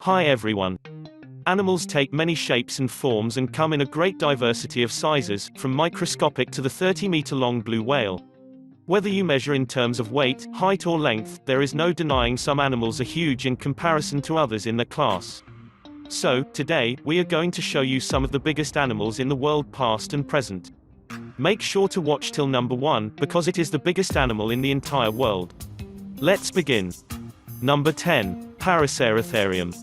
Hi everyone. Animals take many shapes and forms and come in a great diversity of sizes, from microscopic to the 30-meter-long blue whale. Whether you measure in terms of weight, height or length, there is no denying some animals are huge in comparison to others in their class. So, today, we are going to show you some of the biggest animals in the world past and present. Make sure to watch till number 1, because it is the biggest animal in the entire world. Let's begin. Number 10. Paraceratherium.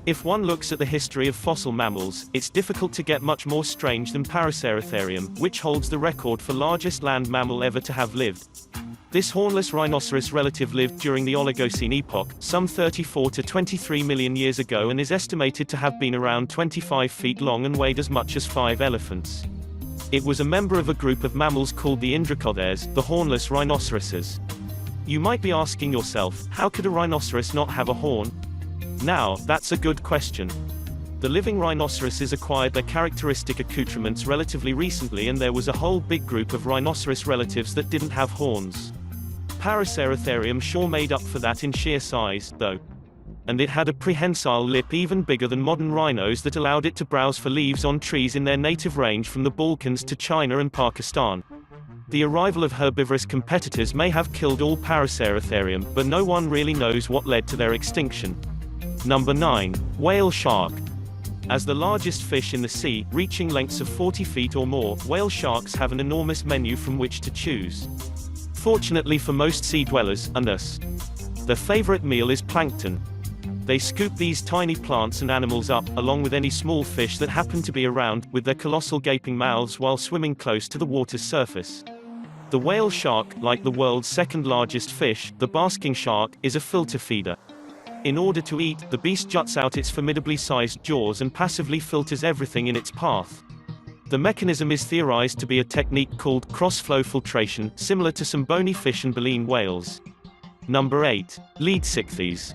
If one looks at the history of fossil mammals, it's difficult to get much more strange than Paraceratherium, which holds the record for largest land mammal ever to have lived. This hornless rhinoceros relative lived during the Oligocene epoch, some 34 to 23 million years ago, and is estimated to have been around 25 feet long and weighed as much as 5 elephants. It was a member of a group of mammals called the Indricotheres, the hornless rhinoceroses. You might be asking yourself, how could a rhinoceros not have a horn? Now, that's a good question. The living rhinoceroses acquired their characteristic accoutrements relatively recently, and there was a whole big group of rhinoceros relatives that didn't have horns. Paraceratherium sure made up for that in sheer size, though. And it had a prehensile lip even bigger than modern rhinos that allowed it to browse for leaves on trees in their native range from the Balkans to China and Pakistan. The arrival of herbivorous competitors may have killed all Paraceratherium, but no one really knows what led to their extinction. Number 9. Whale shark. As the largest fish in the sea, reaching lengths of 40 feet or more, whale sharks have an enormous menu from which to choose. Fortunately for most sea dwellers, and us, their favorite meal is plankton. They scoop these tiny plants and animals up, along with any small fish that happen to be around, with their colossal gaping mouths while swimming close to the water's surface. The whale shark, like the world's second largest fish, the basking shark, is a filter feeder. In order to eat, the beast juts out its formidably sized jaws and passively filters everything in its path. The mechanism is theorized to be a technique called cross-flow filtration, similar to some bony fish and baleen whales. Number 8. Leadsichthes.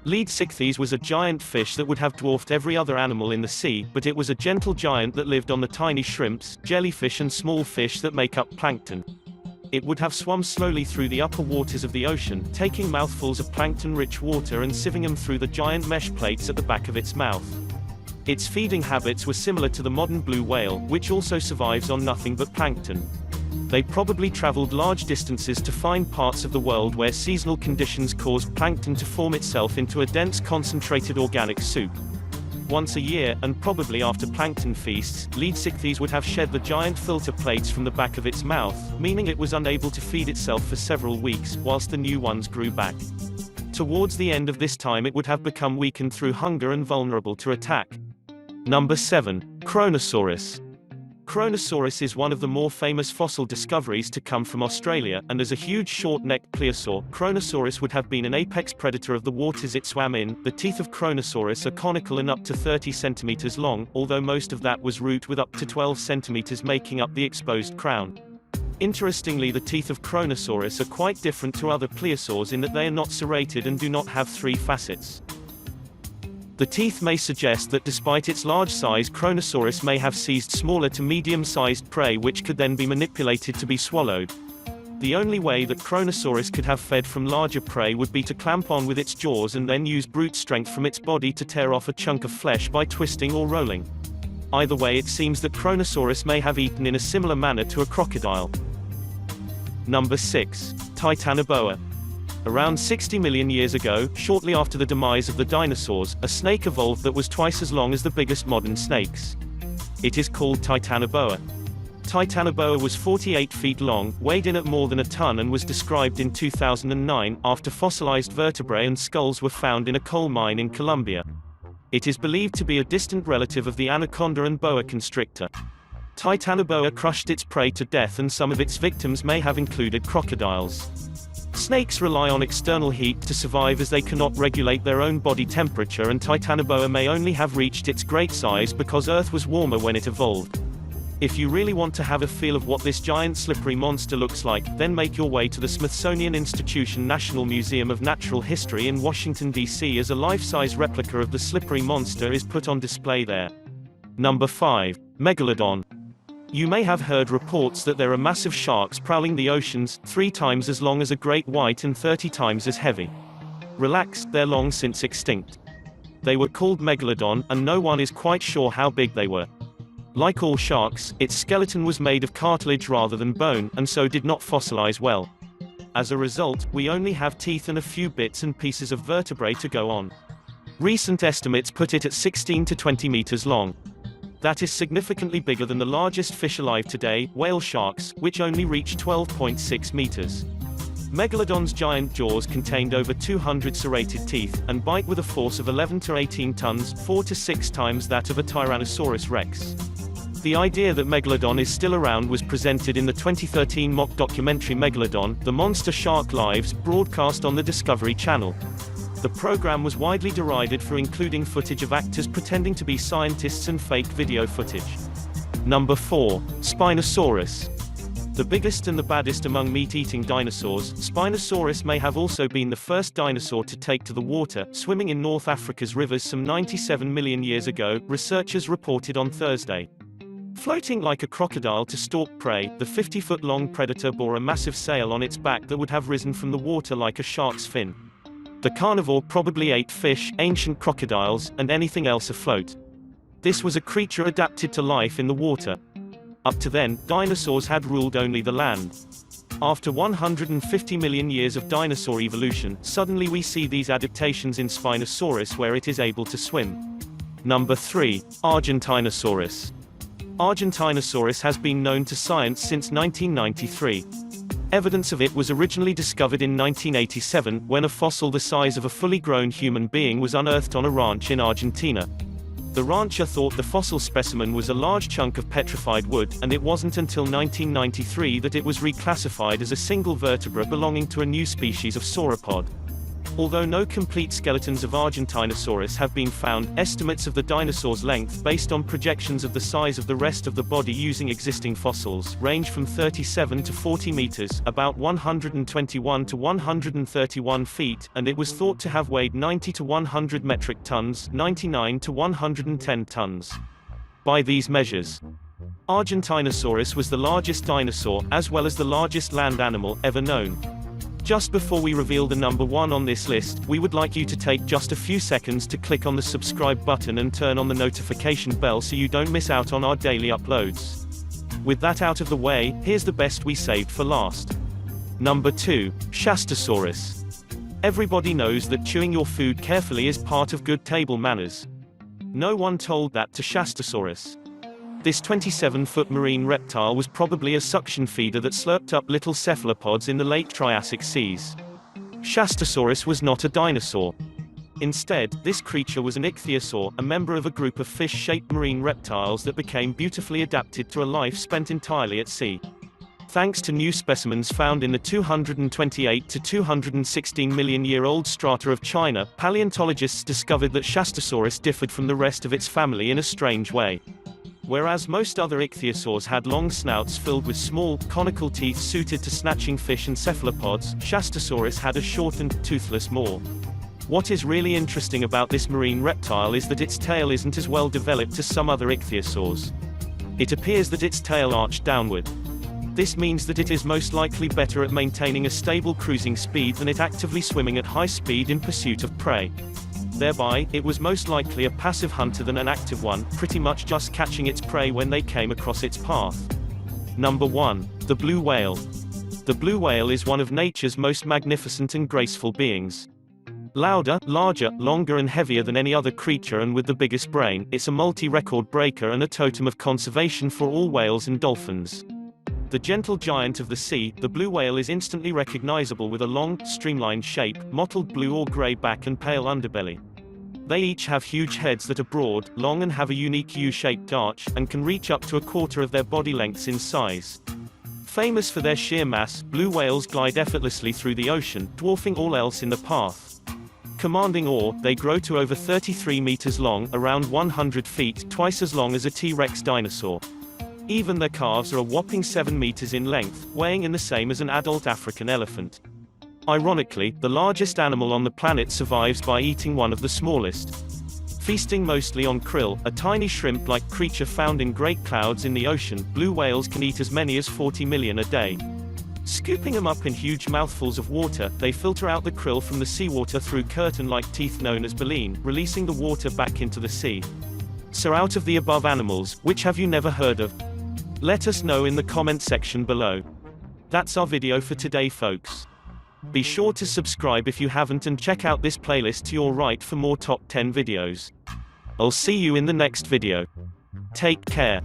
Leadsichthes was a giant fish that would have dwarfed every other animal in the sea, but it was a gentle giant that lived on the tiny shrimps, jellyfish and small fish that make up plankton. It would have swum slowly through the upper waters of the ocean, taking mouthfuls of plankton-rich water and sieving them through the giant mesh plates at the back of its mouth. Its feeding habits were similar to the modern blue whale, which also survives on nothing but plankton. They probably traveled large distances to find parts of the world where seasonal conditions caused plankton to form itself into a dense concentrated organic soup. Once a year, and probably after plankton feasts, Leadsichthes would have shed the giant filter plates from the back of its mouth, meaning it was unable to feed itself for several weeks, whilst the new ones grew back. Towards the end of this time it would have become weakened through hunger and vulnerable to attack. Number 7. Kronosaurus. Kronosaurus is one of the more famous fossil discoveries to come from Australia, and as a huge short-necked plesiosaur, Kronosaurus would have been an apex predator of the waters it swam in. The teeth of Kronosaurus are conical and up to 30 centimeters long, although most of that was root with up to 12 centimeters making up the exposed crown. Interestingly, the teeth of Kronosaurus are quite different to other plesiosaurs in that they are not serrated and do not have 3 facets. The teeth may suggest that despite its large size, Kronosaurus may have seized smaller to medium-sized prey which could then be manipulated to be swallowed. The only way that Kronosaurus could have fed from larger prey would be to clamp on with its jaws and then use brute strength from its body to tear off a chunk of flesh by twisting or rolling. Either way, it seems that Kronosaurus may have eaten in a similar manner to a crocodile. Number 6. Titanoboa. Around 60 million years ago, shortly after the demise of the dinosaurs, a snake evolved that was twice as long as the biggest modern snakes. It is called Titanoboa. Titanoboa was 48 feet long, weighed in at more than a ton, and was described in 2009, after fossilized vertebrae and skulls were found in a coal mine in Colombia. It is believed to be a distant relative of the anaconda and boa constrictor. Titanoboa crushed its prey to death, and some of its victims may have included crocodiles. Snakes rely on external heat to survive as they cannot regulate their own body temperature, and Titanoboa may only have reached its great size because Earth was warmer when it evolved. If you really want to have a feel of what this giant slippery monster looks like, then make your way to the Smithsonian Institution National Museum of Natural History in Washington, D.C. as a life-size replica of the slippery monster is put on display there. Number 5. Megalodon. You may have heard reports that there are massive sharks prowling the oceans, 3 times as long as a great white and 30 times as heavy. Relax, they're long since extinct. They were called Megalodon, and no one is quite sure how big they were. Like all sharks, its skeleton was made of cartilage rather than bone, and so did not fossilize well. As a result, we only have teeth and a few bits and pieces of vertebrae to go on. Recent estimates put it at 16 to 20 meters long. That is significantly bigger than the largest fish alive today, whale sharks, which only reach 12.6 meters. Megalodon's giant jaws contained over 200 serrated teeth, and bite with a force of 11 to 18 tons, 4 to 6 times that of a Tyrannosaurus rex. The idea that Megalodon is still around was presented in the 2013 mock documentary Megalodon: The Monster Shark Lives, broadcast on the Discovery Channel. The program was widely derided for including footage of actors pretending to be scientists and faked video footage. Number 4. Spinosaurus. The biggest and the baddest among meat-eating dinosaurs, Spinosaurus may have also been the first dinosaur to take to the water, swimming in North Africa's rivers some 97 million years ago, researchers reported on Thursday. Floating like a crocodile to stalk prey, the 50-foot-long predator bore a massive sail on its back that would have risen from the water like a shark's fin. The carnivore probably ate fish, ancient crocodiles, and anything else afloat. This was a creature adapted to life in the water. Up to then, dinosaurs had ruled only the land. After 150 million years of dinosaur evolution, suddenly we see these adaptations in Spinosaurus where it is able to swim. Number 3. Argentinosaurus. Argentinosaurus has been known to science since 1993. Evidence of it was originally discovered in 1987, when a fossil the size of a fully grown human being was unearthed on a ranch in Argentina. The rancher thought the fossil specimen was a large chunk of petrified wood, and it wasn't until 1993 that it was reclassified as a single vertebra belonging to a new species of sauropod. Although no complete skeletons of Argentinosaurus have been found, estimates of the dinosaur's length based on projections of the size of the rest of the body using existing fossils range from 37 to 40 meters, about 121 to 131 feet, and it was thought to have weighed 90 to 100 metric tons, 99 to 110 tons. By these measures, Argentinosaurus was the largest dinosaur, as well as the largest land animal, ever known. Just before we reveal the number 1 on this list, we would like you to take just a few seconds to click on the subscribe button and turn on the notification bell so you don't miss out on our daily uploads. With that out of the way, here's the best we saved for last. Number 2. Shastosaurus. Everybody knows that chewing your food carefully is part of good table manners. No one told that to Shastosaurus. This 27-foot marine reptile was probably a suction feeder that slurped up little cephalopods in the late Triassic seas. Shastosaurus was not a dinosaur. Instead, this creature was an ichthyosaur, a member of a group of fish-shaped marine reptiles that became beautifully adapted to a life spent entirely at sea. Thanks to new specimens found in the 228 to 216 million-year-old strata of China, paleontologists discovered that Shastosaurus differed from the rest of its family in a strange way. Whereas most other ichthyosaurs had long snouts filled with small, conical teeth suited to snatching fish and cephalopods, Shastosaurus had a shortened, toothless maw. What is really interesting about this marine reptile is that its tail isn't as well developed as some other ichthyosaurs. It appears that its tail arched downward. This means that it is most likely better at maintaining a stable cruising speed than at actively swimming at high speed in pursuit of prey. Thereby, it was most likely a passive hunter than an active one, pretty much just catching its prey when they came across its path. Number 1. The blue whale. The blue whale is one of nature's most magnificent and graceful beings. Louder, larger, longer and heavier than any other creature and with the biggest brain, it's a multi-record breaker and a totem of conservation for all whales and dolphins. The gentle giant of the sea, the blue whale is instantly recognizable with a long, streamlined shape, mottled blue or gray back and pale underbelly. They each have huge heads that are broad, long and have a unique U-shaped arch, and can reach up to a quarter of their body lengths in size. Famous for their sheer mass, blue whales glide effortlessly through the ocean, dwarfing all else in the path. Commanding awe, they grow to over 33 meters long, around 100 feet, twice as long as a T-Rex dinosaur. Even their calves are a whopping 7 meters in length, weighing in the same as an adult African elephant. Ironically, the largest animal on the planet survives by eating one of the smallest. Feasting mostly on krill, a tiny shrimp-like creature found in great clouds in the ocean, blue whales can eat as many as 40 million a day. Scooping them up in huge mouthfuls of water, they filter out the krill from the seawater through curtain-like teeth known as baleen, releasing the water back into the sea. So out of the above animals, which have you never heard of? Let us know in the comment section below. That's our video for today, folks. Be sure to subscribe if you haven't and check out this playlist to your right for more top 10 videos. I'll see you in the next video. Take care.